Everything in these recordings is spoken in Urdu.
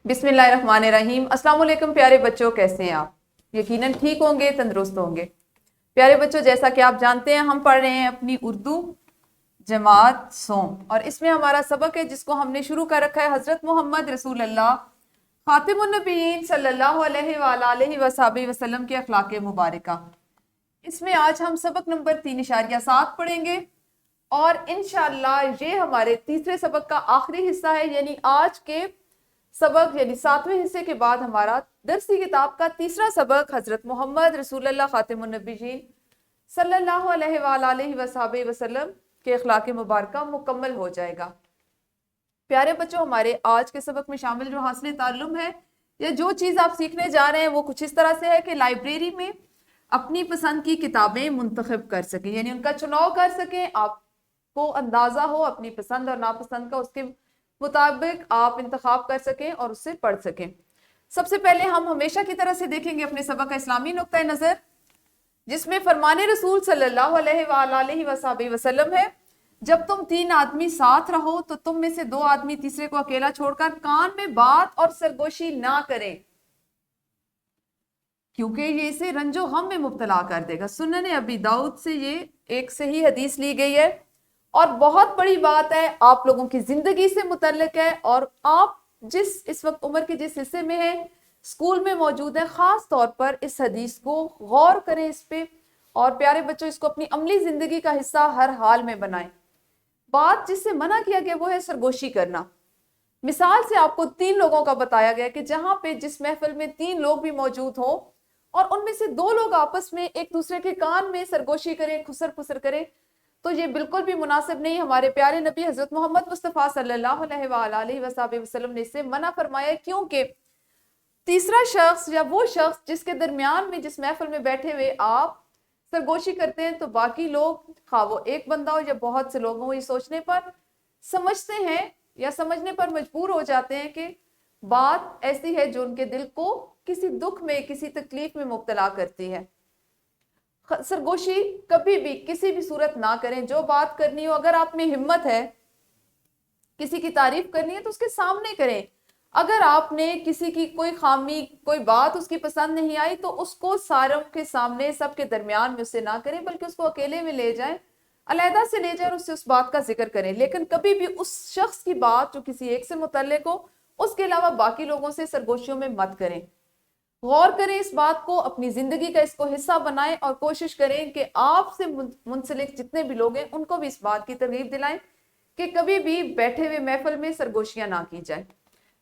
بسم اللہ الرحمن الرحیم۔ السلام علیکم پیارے بچوں، کیسے ہیں آپ؟ یقیناً ٹھیک ہوں گے، تندرست ہوں گے۔ پیارے بچوں، جیسا کہ آپ جانتے ہیں ہم پڑھ رہے ہیں اپنی اردو جماعت سوم، اور اس میں ہمارا سبق ہے جس کو ہم نے شروع کر رکھا ہے حضرت محمد رسول اللہ خاتم النبیین صلی اللہ علیہ وآلہ وصحبہ وسلم کے اخلاق مبارکہ۔ اس میں آج ہم سبق نمبر 3.7 پڑھیں گے، اور انشاءاللہ یہ ہمارے تیسرے سبق کا آخری حصہ ہے، یعنی آج کے سبق یعنی 7ویں حصے کے بعد ہمارا درسی کتاب کا تیسرا سبق حضرت محمد رسول اللہ خاتم النبیین صلی اللہ علیہ وآلہ وصحبہ وسلم کے اخلاق مبارکہ مکمل ہو جائے گا۔ پیارے بچوں، ہمارے آج کے سبق میں شامل جو حاصل تعلم ہے یا جو چیز آپ سیکھنے جا رہے ہیں وہ کچھ اس طرح سے ہے کہ لائبریری میں اپنی پسند کی کتابیں منتخب کر سکیں، یعنی ان کا چناؤ کر سکیں، آپ کو اندازہ ہو اپنی پسند اور ناپسند کا، اس کے مطابق آپ انتخاب کر سکیں اور اس سے پڑھ سکیں۔ سب سے پہلے ہم ہمیشہ کی طرح سے دیکھیں گے اپنے سبق کا اسلامی نقطہ نظر، جس میں فرمان رسول صلی اللہ علیہ وآلہ وصحبہ وسلم ہے، جب تم 3 آدمی ساتھ رہو تو تم میں سے 2 آدمی تیسرے کو اکیلا چھوڑ کر کان میں بات اور سرگوشی نہ کریں، کیونکہ یہ اسے رنج و غم میں مبتلا کر دے گا۔ سنن ابی داؤد سے یہ ایک صحیح حدیث لی گئی ہے، اور بہت بڑی بات ہے، آپ لوگوں کی زندگی سے متعلق ہے، اور آپ اس وقت عمر کے جس حصے میں ہیں، اسکول میں موجود ہے، خاص طور پر اس حدیث کو غور کریں اس پہ، اور پیارے بچوں اس کو اپنی عملی زندگی کا حصہ ہر حال میں بنائیں۔ بات جس سے منع کیا گیا وہ ہے سرگوشی کرنا۔ مثال سے آپ کو 3 لوگوں کا بتایا گیا کہ جہاں پہ جس محفل میں 3 لوگ بھی موجود ہوں اور ان میں سے 2 لوگ آپس میں ایک دوسرے کے کان میں سرگوشی کریں، خسر پسر کریں، تو یہ بالکل بھی مناسب نہیں۔ ہمارے پیارے نبی حضرت محمد مصطفیٰ صلی اللہ علیہ وآلہ وصحبہ وسلم نے اسے منع فرمایا، کیونکہ تیسرا شخص یا وہ شخص جس کے درمیان میں جس محفل میں بیٹھے ہوئے آپ سرگوشی کرتے ہیں، تو باقی لوگ، خواہ وہ ایک بندہ ہو یا بہت سے لوگ ہوں، یہ سوچنے پر سمجھتے ہیں یا سمجھنے پر مجبور ہو جاتے ہیں کہ بات ایسی ہے جو ان کے دل کو کسی دکھ میں، کسی تکلیف میں مبتلا کرتی ہے۔ سرگوشی کبھی بھی کسی بھی صورت نہ کریں۔ جو بات کرنی ہو، اگر آپ میں ہمت ہے کسی کی تعریف کرنی ہے تو اس کے سامنے کریں۔ اگر آپ نے کسی کی کوئی خامی، کوئی بات اس کی پسند نہیں آئی، تو اس کو ساروں کے سامنے، سب کے درمیان میں اسے نہ کریں، بلکہ اس کو اکیلے میں لے جائیں، علیحدہ سے لے جائیں اور اس سے اس بات کا ذکر کریں۔ لیکن کبھی بھی اس شخص کی بات جو کسی ایک سے متعلق ہو، اس کے علاوہ باقی لوگوں سے سرگوشیوں میں مت کریں۔ غور کریں اس بات کو، اپنی زندگی کا اس کو حصہ بنائیں، اور کوشش کریں کہ آپ سے منسلک جتنے بھی لوگ ہیں ان کو بھی اس بات کی ترغیب دلائیں کہ کبھی بھی بیٹھے ہوئے محفل میں سرگوشیاں نہ کی جائیں۔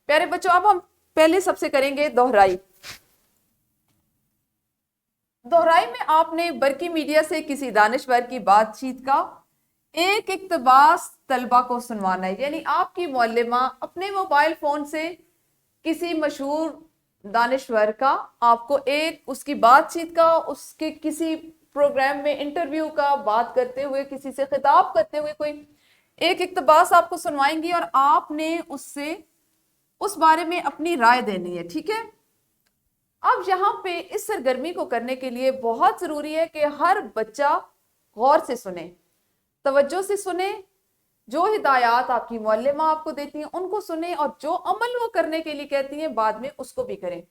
پیارے بچوں، اب ہم پہلے سب سے کریں گے دہرائی۔ دہرائی میں آپ نے برقی میڈیا سے کسی دانشور کی بات چیت کا ایک اقتباس طلبہ کو سنوانا ہے، یعنی آپ کی معلمہ اپنے موبائل فون سے کسی مشہور دانشور کا، آپ کو ایک اس کی بات چیت کا، اس کے کسی پروگرام میں انٹرویو کا، بات کرتے ہوئے، کسی سے خطاب کرتے ہوئے کوئی ایک اقتباس آپ کو سنوائیں گی، اور آپ نے اس سے اس بارے میں اپنی رائے دینی ہے، ٹھیک ہے؟ اب یہاں پہ اس سرگرمی کو کرنے کے لیے بہت ضروری ہے کہ ہر بچہ غور سے سنے، توجہ سے سنے، جو ہدایات آپ کی معلمہ آپ کو دیتی ہیں ان کو سنیں، اور جو عمل وہ کرنے کے لیے کہتی ہیں بعد میں اس کو بھی کریں۔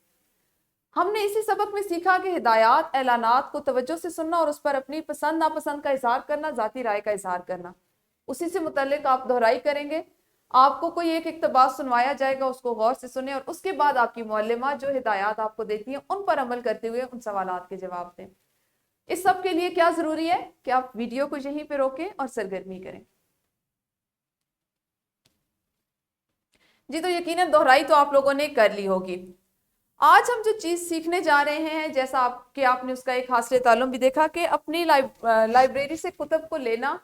ہم نے اسی سبق میں سیکھا کہ ہدایات، اعلانات کو توجہ سے سننا اور اس پر اپنی پسند ناپسند کا اظہار کرنا، ذاتی رائے کا اظہار کرنا، اسی سے متعلق آپ دہرائی کریں گے۔ آپ کو کوئی ایک اقتباس سنوایا جائے گا، اس کو غور سے سنیں، اور اس کے بعد آپ کی معلمہ جو ہدایات آپ کو دیتی ہیں ان پر عمل کرتے ہوئے ان سوالات کے جواب دیں۔ اس سب کے لیے کیا ضروری ہے کہ آپ ویڈیو کو یہیں پہ روکیں اور سرگرمی کریں۔ جی، تو یقیناً دہرائی تو آپ لوگوں نے کر لی ہوگی۔ آج ہم جو چیز سیکھنے جا رہے ہیں، جیسا آپ نے اس کا ایک حاصل تعلم بھی دیکھا کہ اپنی لائبریری سے کتب کو لینا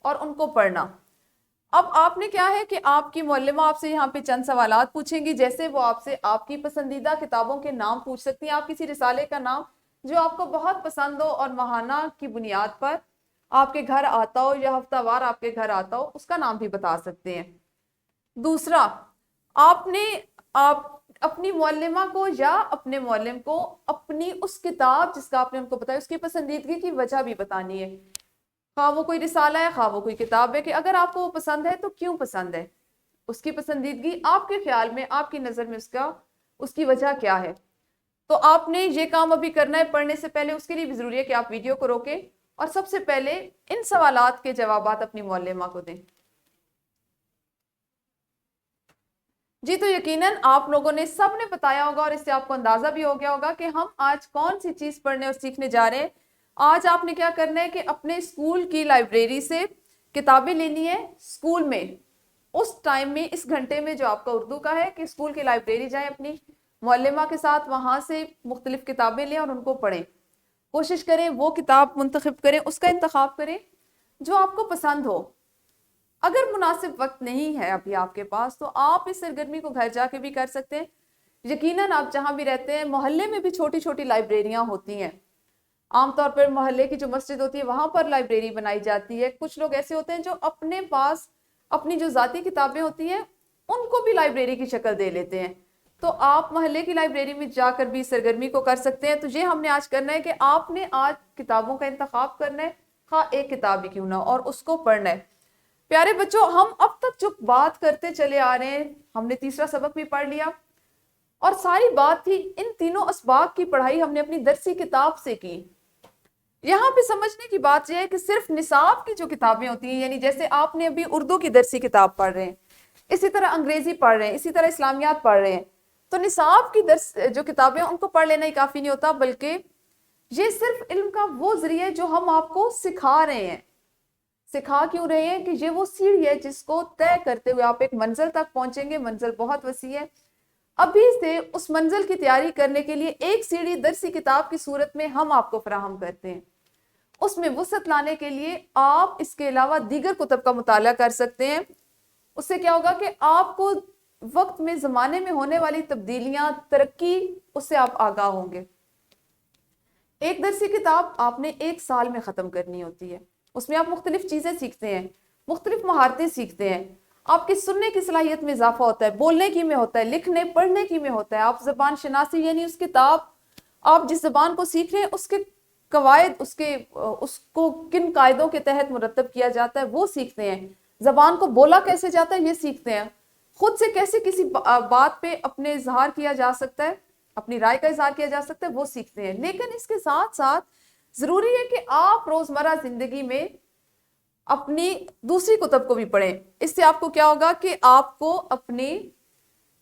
اور ان کو پڑھنا۔ اب آپ نے کیا ہے کہ آپ کی معلمہ آپ سے یہاں پہ چند سوالات پوچھیں گی، جیسے وہ آپ سے آپ کی پسندیدہ کتابوں کے نام پوچھ سکتی ہیں۔ آپ کسی رسالے کا نام جو آپ کو بہت پسند ہو اور ماہانہ کی بنیاد پر آپ کے گھر آتا ہو یا ہفتہ وار آپ کے گھر آتا ہو، اس کا نام بھی بتا سکتے ہیں۔ دوسرا، آپ اپنی معلمہ کو یا اپنے معلم کو اپنی اس کتاب جس کا آپ نے ان کو بتایا اس کی پسندیدگی کی وجہ بھی بتانی ہے، خواہ وہ کوئی رسالہ ہے، خواہ وہ کوئی کتاب ہے، کہ اگر آپ کو وہ پسند ہے تو کیوں پسند ہے۔ اس کی پسندیدگی آپ کے خیال میں، آپ کی نظر میں اس کی وجہ کیا ہے؟ تو آپ نے یہ کام ابھی کرنا ہے پڑھنے سے پہلے. اس کے لیے بھی ضروری ہے کہ آپ ویڈیو کو روکیں اور سب سے پہلے ان سوالات کے جوابات اپنی معلمہ کو دیں. جی تو یقیناً آپ لوگوں نے سب نے بتایا ہوگا اور اس سے آپ کو اندازہ بھی ہو گیا ہوگا کہ ہم آج کون سی چیز پڑھنے اور سیکھنے جا رہے ہیں. آج آپ نے کیا کرنا ہے کہ اپنے اسکول کی لائبریری سے کتابیں لینی ہے. اسکول میں اس ٹائم میں، اس گھنٹے میں جو آپ کا اردو کا ہے، کہ اسکول کی لائبریری جائیں اپنی معلمہ کے ساتھ، وہاں سے مختلف کتابیں لیں اور ان کو پڑھیں. کوشش کریں وہ کتاب منتخب کریں، اس کا انتخاب کریں جو آپ کو پسند ہو. اگر مناسب وقت نہیں ہے ابھی آپ کے پاس تو آپ اس سرگرمی کو گھر جا کے بھی کر سکتے ہیں. یقیناً آپ جہاں بھی رہتے ہیں محلے میں بھی چھوٹی چھوٹی لائبریریاں ہوتی ہیں. عام طور پر محلے کی جو مسجد ہوتی ہے وہاں پر لائبریری بنائی جاتی ہے. کچھ لوگ ایسے ہوتے ہیں جو اپنے پاس اپنی جو ذاتی کتابیں ہوتی ہیں ان کو بھی لائبریری کی شکل دے لیتے ہیں. تو آپ محلے کی لائبریری میں جا کر بھی سرگرمی کو کر سکتے ہیں. تو یہ ہم نے آج کرنا ہے کہ آپ نے آج کتابوں کا انتخاب کرنا ہے، خواہ ایک کتاب بھی کیوں نہ، اور اس کو پڑھنا ہے. پیارے بچوں، ہم اب تک جو بات کرتے چلے آ رہے ہیں، ہم نے تیسرا سبق بھی پڑھ لیا اور ساری بات تھی ان تینوں اسباق کی پڑھائی ہم نے اپنی درسی کتاب سے کی. یہاں پہ سمجھنے کی بات یہ ہے کہ صرف نصاب کی جو کتابیں ہوتی ہیں، یعنی جیسے آپ نے ابھی اردو کی درسی کتاب پڑھ رہے ہیں، اسی طرح انگریزی پڑھ رہے ہیں، اسی طرح اسلامیات پڑھ رہے ہیں، تو نصاب کی درس جو کتابیں ان کو پڑھ لینا ہی کافی نہیں ہوتا، بلکہ یہ صرف علم کا وہ ذریعہ ہے جو ہم آپ کو سکھا رہے ہیں. سکھا کیوں رہے ہیں کہ یہ وہ سیڑھی ہے جس کو طے کرتے ہوئے آپ ایک منزل تک پہنچیں گے. منزل بہت وسیع ہے. ابھی سے اس منزل کی تیاری کرنے کے لیے ایک سیڑھی درسی کتاب کی صورت میں ہم آپ کو فراہم کرتے ہیں. اس میں وسعت لانے کے لیے آپ اس کے علاوہ دیگر کتب کا مطالعہ کر سکتے ہیں. اس سے کیا ہوگا کہ آپ کو وقت میں، زمانے میں ہونے والی تبدیلیاں، ترقی، اس سے آپ آگاہ ہوں گے. ایک درسی کتاب آپ نے ایک سال میں ختم کرنی ہوتی ہے. اس میں آپ مختلف چیزیں سیکھتے ہیں، مختلف مہارتیں سیکھتے ہیں. آپ کی سننے کی صلاحیت میں اضافہ ہوتا ہے، بولنے کی میں ہوتا ہے، لکھنے پڑھنے کی میں ہوتا ہے. آپ زبان شناسی، یعنی اس کتاب، آپ جس زبان کو سیکھ رہے ہیں اس کے قواعد، اس کو کن قاعدوں کے تحت مرتب کیا جاتا ہے وہ سیکھتے ہیں. زبان کو بولا کیسے جاتا ہے یہ سیکھتے ہیں. خود سے کیسے کسی بات پہ اپنے اظہار کیا جا سکتا ہے، اپنی رائے کا اظہار کیا جا سکتا ہے، وہ سیکھتے ہیں. لیکن اس کے ساتھ ساتھ ضروری ہے کہ آپ روزمرہ زندگی میں اپنی دوسری کتب کو بھی پڑھیں. اس سے آپ کو کیا ہوگا کہ آپ کو اپنے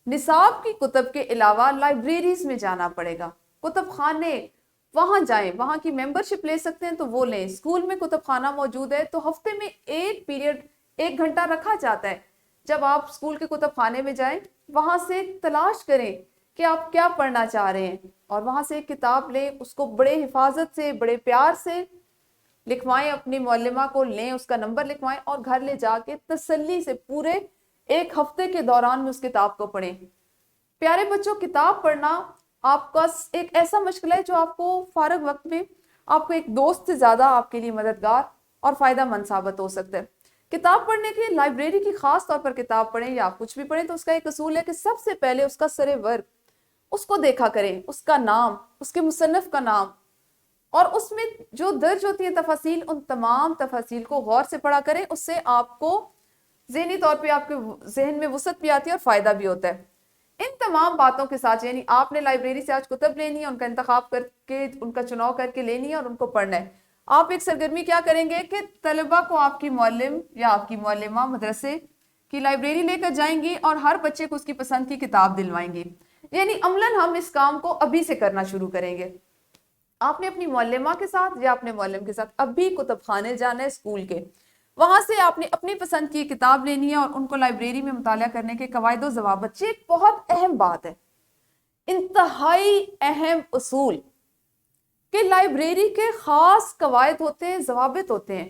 نصاب کی کتب کے علاوہ لائبریریز میں جانا پڑے گا. کتب خانے، وہاں جائیں، وہاں کی ممبرشپ لے سکتے ہیں تو وہ لیں. اسکول میں کتب خانہ موجود ہے تو ہفتے میں ایک پیریڈ، 1 گھنٹہ رکھا جاتا ہے. جب آپ اسکول کے کتب خانے میں جائیں، وہاں سے تلاش کریں کہ آپ کیا پڑھنا چاہ رہے ہیں اور وہاں سے ایک کتاب لیں. اس کو بڑے حفاظت سے، بڑے پیار سے لکھوائیں، اپنی معلمہ کو لیں، اس کا نمبر لکھوائیں اور گھر لے جا کے تسلی سے پورے 1 ہفتے کے دوران میں اس کتاب کو پڑھیں. پیارے بچوں، کتاب پڑھنا آپ کا ایک ایسا مشغلہ ہے جو آپ کو فارغ وقت میں آپ کو ایک دوست سے زیادہ آپ کے لیے مددگار اور فائدہ مند ثابت ہو سکتا ہے. کتاب پڑھنے کے لائبریری کی خاص طور پر کتاب پڑھیں یا آپ کچھ بھی پڑھیں تو اس کا ایک اصول ہے کہ سب سے پہلے اس کا سر ورق، اس کو دیکھا کریں، اس کا نام، اس کے مصنف کا نام، اور اس میں جو درج ہوتی ہیں تفاصیل، ان تمام تفاصیل کو غور سے پڑھا کریں. اس سے آپ کو ذہنی طور پہ آپ کے ذہن میں وسعت بھی آتی ہے اور فائدہ بھی ہوتا ہے. ان تمام باتوں کے ساتھ، یعنی آپ نے لائبریری سے آج کتب لینی ہے، ان کا انتخاب کر کے، ان کا چناؤ کر کے لینی ہے اور ان کو پڑھنا ہے. آپ ایک سرگرمی کیا کریں گے کہ طلبہ کو آپ کی معلم یا آپ کی معلمہ مدرسے کی لائبریری لے کر جائیں گی اور ہر بچے کو اس کی پسند کی کتاب دلوائیں گی. یعنی عملاً ہم اس کام کو ابھی سے کرنا شروع کریں گے. آپ نے اپنی معلمہ کے ساتھ یا اپنے معلم کے ساتھ ابھی کتب خانے جانا ہے اسکول کے. وہاں سے آپ نے اپنی پسند کی کتاب لینی ہے اور ان کو لائبریری میں مطالعہ کرنے کے قواعد و ضوابط. یہ ایک بہت اہم بات ہے، انتہائی اہم اصول، کہ لائبریری کے خاص قواعد ہوتے ہیں، ضوابط ہوتے ہیں.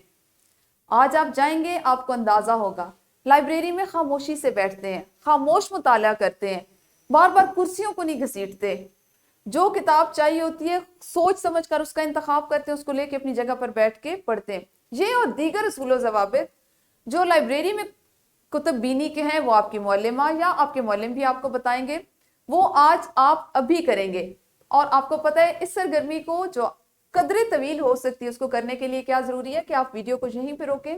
آج آپ جائیں گے، آپ کو اندازہ ہوگا. لائبریری میں خاموشی سے بیٹھتے ہیں، خاموش مطالعہ کرتے ہیں، بار بار کرسیوں کو نہیں گھسیٹتے. جو کتاب چاہیے ہوتی ہے سوچ سمجھ کر اس کا انتخاب کرتے ہیں، اس کو لے کے اپنی جگہ پر بیٹھ کے پڑھتے ہیں. یہ اور دیگر اصول و ضوابط جو لائبریری میں کتب بینی کے ہیں وہ آپ کی معلمہ یا آپ کے معلم بھی آپ کو بتائیں گے. وہ آج آپ ابھی کریں گے. اور آپ کو پتہ ہے اس سرگرمی کو جو قدرے طویل ہو سکتی ہے اس کو کرنے کے لیے کیا ضروری ہے کہ آپ ویڈیو کو یہیں پہ روکیں،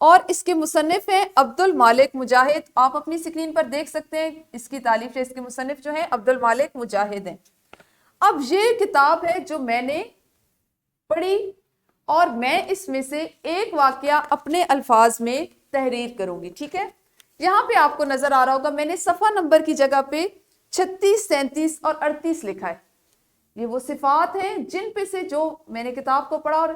اور اس کے مصنف ہیں عبد المالک مجاہد. آپ اپنی اسکرین پر دیکھ سکتے ہیں اس کی تالیف ہے. اس کے مصنف جو ہیں عبد المالک مجاہد ہیں. اب یہ کتاب ہے جو میں نے پڑھی اور میں اس میں سے ایک واقعہ اپنے الفاظ میں تحریر کروں گی. ٹھیک ہے, یہاں پہ آپ کو نظر آ رہا ہوگا میں نے صفحہ نمبر کی جگہ پہ 36, 37 اور 38 لکھا ہے. یہ وہ صفات ہیں جن پہ سے جو میں نے کتاب کو پڑھا, اور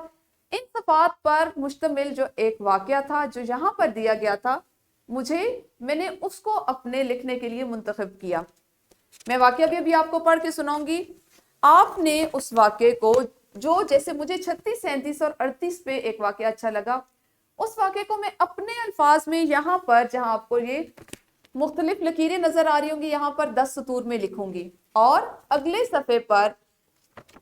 ان صفات پر مشتمل جو ایک واقعہ تھا جو یہاں پر دیا گیا تھا, میں نے اس کو اپنے لکھنے کے لیے منتخب کیا. میں واقعہ بھی ابھی آپ کو پڑھ کے سناؤں گی. آپ نے اس واقعے کو جو جیسے مجھے 36, 37 اور 38 پہ ایک واقعہ اچھا لگا, اس واقعے کو میں اپنے الفاظ میں یہاں پر جہاں آپ کو یہ مختلف لکیریں نظر آ رہی ہوں گی یہاں پر 10 سطور میں لکھوں گی, اور اگلے صفحے پر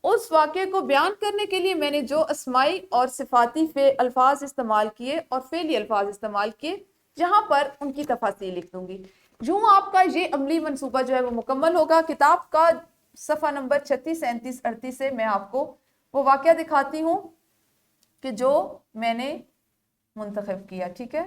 اس واقعے کو بیان کرنے کے لیے میں نے جو اسمائی اور صفاتی الفاظ استعمال کیے اور فعلی الفاظ استعمال کیے جہاں پر ان کی تفاصیل لکھ دوں گی. یوں آپ کا یہ عملی منصوبہ جو ہے وہ مکمل ہوگا. کتاب کا صفحہ نمبر 36, 37, 38 سے میں آپ کو وہ واقعہ دکھاتی ہوں کہ جو میں نے منتخب کیا. ٹھیک ہے,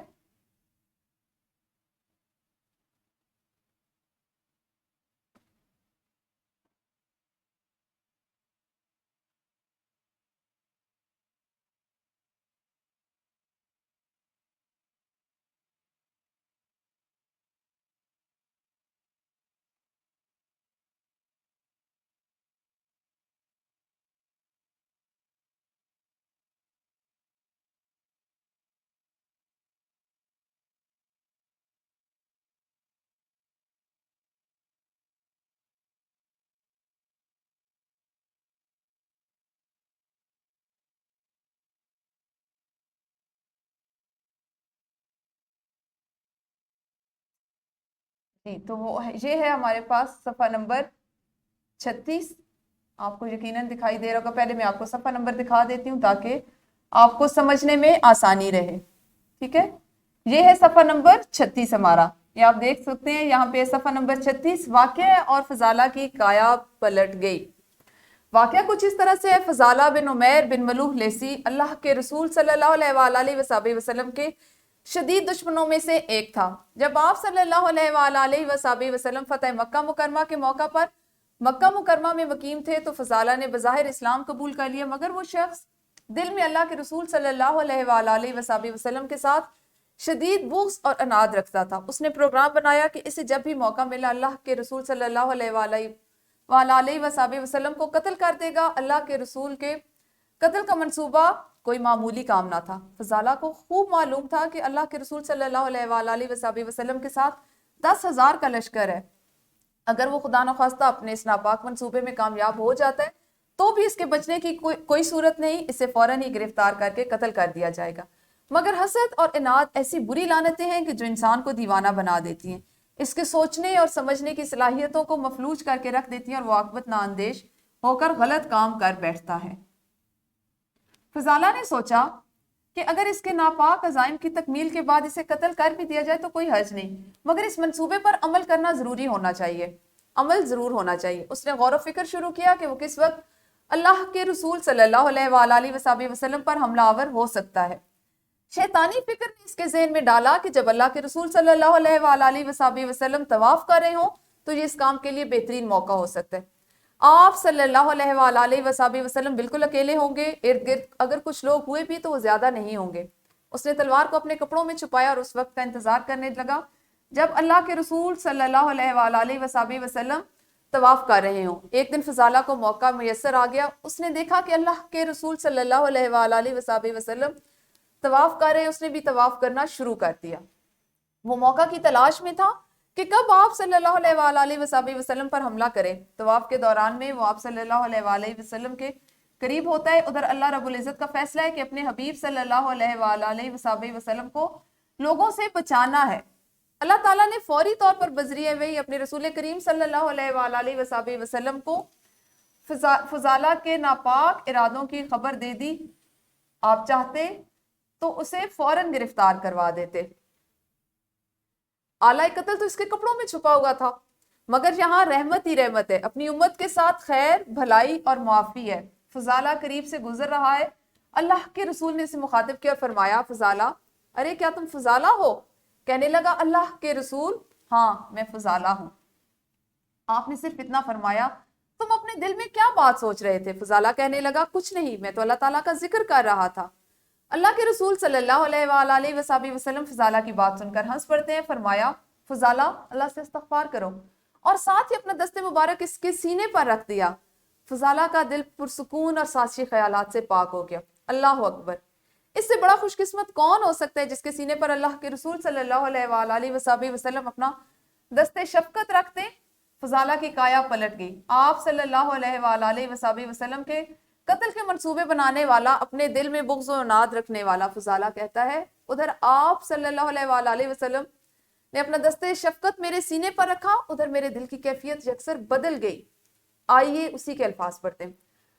جی تو یہ ہے ہمارے پاس صفحہ نمبر 36. آپ کو یقیناً دکھائی دے رہا ہوگا. پہلے میں آپ کو صفحہ نمبر دکھا دیتی ہوں تاکہ آپ کو سمجھنے میں آسانی رہے. ٹھیک ہے, یہ ہے صفحہ نمبر 36 ہمارا. یہ آپ دیکھ سکتے ہیں یہاں پہ صفحہ نمبر 36 واقعہ اور فضالہ کی کایا پلٹ گئی. واقعہ کچھ اس طرح سے ہے. فضالہ بن عمیر بن ملوح لیسی اللہ کے رسول صلی اللہ علیہ وآلہ وسلم کے شدید دشمنوں میں سے ایک تھا. جب آپ صلی اللہ علیہ وآلہ وسلم فتح مکہ مکرمہ کے موقع پر مکہ مکرمہ میں مقیم تھے تو فضالہ نے بظاہر اسلام قبول کر لیا, مگر وہ شخص دل میں اللہ کے رسول صلی اللہ علیہ وآلہ وسلم کے ساتھ شدید بغض اور عناد رکھتا تھا. اس نے پروگرام بنایا کہ اسے جب بھی موقع ملا اللہ کے رسول صلی اللہ علیہ وآلہ وسلم کو قتل کر دے گا. اللہ کے رسول کے قتل کا منصوبہ کوئی معمولی کام نہ تھا. فضالہ کو خوب معلوم تھا کہ اللہ کے رسول صلی اللہ علیہ وآلہ وسلم کے ساتھ 10,000 کا لشکر ہے. اگر وہ خدا نخواستہ اپنے اس ناپاک منصوبے میں کامیاب ہو جاتا ہے تو بھی اس کے بچنے کی کوئی صورت نہیں, اسے فوراً ہی گرفتار کر کے قتل کر دیا جائے گا. مگر حسد اور عناد ایسی بری لعنتیں ہیں کہ جو انسان کو دیوانہ بنا دیتی ہیں, اس کے سوچنے اور سمجھنے کی صلاحیتوں کو مفلوج کر کے رکھ دیتی ہیں اور وہ عاقبت نااندیش ہو کر غلط کام کر بیٹھتا ہے. فضالہ نے سوچا کہ اگر اس کے ناپاک عزائم کی تکمیل کے بعد اسے قتل کر بھی دیا جائے تو کوئی حرج نہیں, مگر اس منصوبے پر عمل کرنا ضروری ہونا چاہیے, عمل ضرور ہونا چاہیے. اس نے غور و فکر شروع کیا کہ وہ کس وقت اللہ کے رسول صلی اللہ علیہ وآلہ وسلم پر حملہ آور ہو سکتا ہے. شیطانی فکر نے اس کے ذہن میں ڈالا کہ جب اللہ کے رسول صلی اللہ علیہ وآلہ وسلم طواف کر رہے ہوں تو یہ اس کام کے لیے بہترین موقع ہو سکتا ہے. آپ صلی اللہ علیہ وآلہ وسلم بالکل اکیلے ہوں گے, ارد گرد اگر کچھ لوگ ہوئے بھی تو وہ زیادہ نہیں ہوں گے. اس نے تلوار کو اپنے کپڑوں میں چھپایا اور اس وقت کا انتظار کرنے لگا جب اللہ کے رسول صلی اللہ علیہ وآلہ وسلم طواف کر رہے ہوں. ایک دن فضالہ کو موقع میسر آ گیا. اس نے دیکھا کہ اللہ کے رسول صلی اللہ علیہ وآلہ وسلم طواف کر رہے ہیں. اس نے بھی طواف کرنا شروع کر دیا. وہ موقع کی تلاش میں تھا کہ کب آپ صلی اللہ علیہ وآلہ وسلم پر حملہ کریں. طواف کے دوران میں وہ آپ صلی اللہ علیہ وآلہ وسلم کے قریب ہوتا ہے. ادھر اللہ رب العزت کا فیصلہ ہے کہ اپنے حبیب صلی اللہ علیہ وآلہ وسلم کو لوگوں سے بچانا ہے. اللہ تعالیٰ نے فوری طور پر بذریعہ وحی اپنے رسول کریم صلی اللہ علیہ وآلہ وسلم کو فضالہ کے ناپاک ارادوں کی خبر دے دی. آپ چاہتے تو اسے فوراً گرفتار کروا دیتے. آلہ قتل تو اس کے کپڑوں میں چھپا ہوا تھا, مگر یہاں رحمت ہی رحمت ہے. اپنی امت کے ساتھ خیر, بھلائی اور معافی ہے. فضالہ قریب سے گزر رہا ہے. اللہ کے رسول نے اسے مخاطب کیا اور فرمایا, فضالہ ارے کیا تم فضالہ ہو؟ کہنے لگا اللہ کے رسول ہاں میں فضالہ ہوں۔ آپ نے صرف اتنا فرمایا تم اپنے دل میں کیا بات سوچ رہے تھے؟ فضالہ کہنے لگا کچھ نہیں، میں تو اللہ تعالیٰ کا ذکر کر رہا تھا۔ اللہ کے رسول صلی اللہ علیہ وآلہ وسلم فضالہ کی بات سن کر ہنس پڑتے ہیں۔ فرمایا فضالہ اللہ سے استغفار کرو، اور ساتھ ہی اپنا دست مبارک اس کے سینے پر رکھ دیا۔ فضالہ کا دل پرسکون اور سازشی خیالات سے پاک ہو گیا۔ اللہ اکبر! اس سے بڑا خوش قسمت کون ہو سکتا ہے جس کے سینے پر اللہ کے رسول صلی اللہ علیہ وآلہ وسلم اپنا دست شفقت رکھتے۔ فضالہ کی کایا پلٹ گئی۔ آپ صلی اللہ علیہ وآلہ وسلم کے قتل کے منصوبے بنانے والا، اپنے دل میں بغض و عناد رکھنے والا فضالہ کہتا ہے ادھر آپ صلی اللہ علیہ وآلہ وسلم نے اپنا دست شفقت میرے سینے پر رکھا، ادھر میرے دل کی کیفیت یکسر بدل گئی۔ آئیے اسی کے الفاظ پڑھتے ہیں۔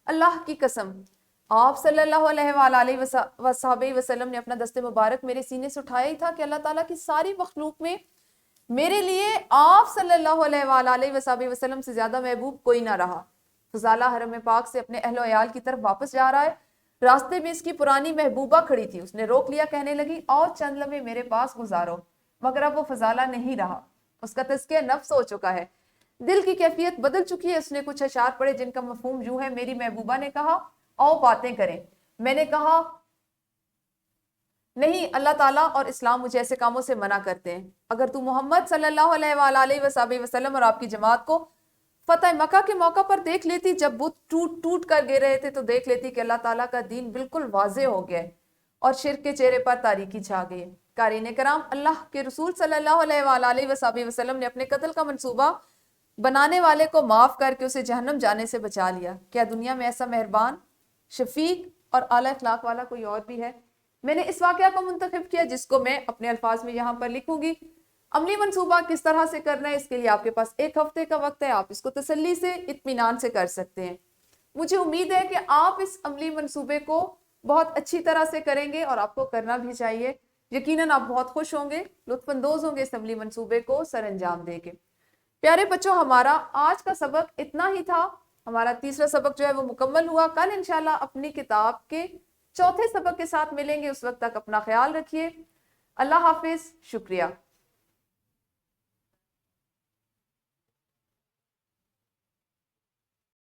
اللہ کی قسم آپ صلی اللہ علیہ وآلہ وسلم نے اپنا دست مبارک میرے سینے سے اٹھایا ہی تھا کہ اللہ تعالیٰ کی ساری مخلوق میں میرے لیے آپ صلی اللہ علیہ وآلہ وسلم سے زیادہ محبوب کوئی نہ رہا۔ فضالہ حرم پاک سے اپنے اہل و عیال کی طرف واپس جا رہا ہے، راستے میں اس کی پرانی محبوبہ کھڑی تھی، اس نے روک لیا، کہنے لگی اور چند لمحے میرے پاس گزارو، مگر اب وہ فضالہ نہیں رہا، اس کا تزکیہ نفس ہو چکا ہے، دل کی کیفیت بدل چکی ہے۔ اس نے کچھ اشعار پڑھے جن کا مفہوم یوں ہے، میری محبوبہ نے کہا آؤ باتیں کریں، میں نے کہا نہیں، اللہ تعالیٰ اور اسلام مجھے ایسے کاموں سے منع کرتے ہیں۔ اگر تو محمد صلی اللہ علیہ وآلہ وسلم اور آپ کی جماعت کو فتح مکہ کے موقع پر دیکھ لیتی، جب بت ٹوٹ ٹوٹ کر گر رہے تھے، تو دیکھ لیتی کہ اللہ تعالیٰ کا دین بالکل واضح ہو گیا ہے اور شرک کے چہرے پر تاریکی چھا گئی ہے۔ قارئین کرام، اللہ کے رسول صلی اللہ علیہ وآلہ وسلم نے اپنے قتل کا منصوبہ بنانے والے کو معاف کر کے اسے جہنم جانے سے بچا لیا۔ کیا دنیا میں ایسا مہربان، شفیق اور اعلیٰ اخلاق والا کوئی اور بھی ہے؟ میں نے اس واقعہ کو منتخب کیا جس کو میں اپنے الفاظ میں یہاں پر لکھوں گی۔ عملی منصوبہ کس طرح سے کرنا ہے، اس کے لیے آپ کے پاس 1 ہفتے کا وقت ہے، آپ اس کو تسلی سے، اطمینان سے کر سکتے ہیں۔ مجھے امید ہے کہ آپ اس عملی منصوبے کو بہت اچھی طرح سے کریں گے، اور آپ کو کرنا بھی چاہیے۔ یقیناً آپ بہت خوش ہوں گے، لطف اندوز ہوں گے اس عملی منصوبے کو سر انجام دے کے۔ پیارے بچوں، ہمارا آج کا سبق اتنا ہی تھا۔ ہمارا تیسرا سبق جو ہے وہ مکمل ہوا۔ کل انشاءاللہ اپنی کتاب کے چوتھے سبق کے ساتھ ملیں گے۔ اس وقت تک اپنا خیال رکھیے۔ اللہ حافظ، شکریہ۔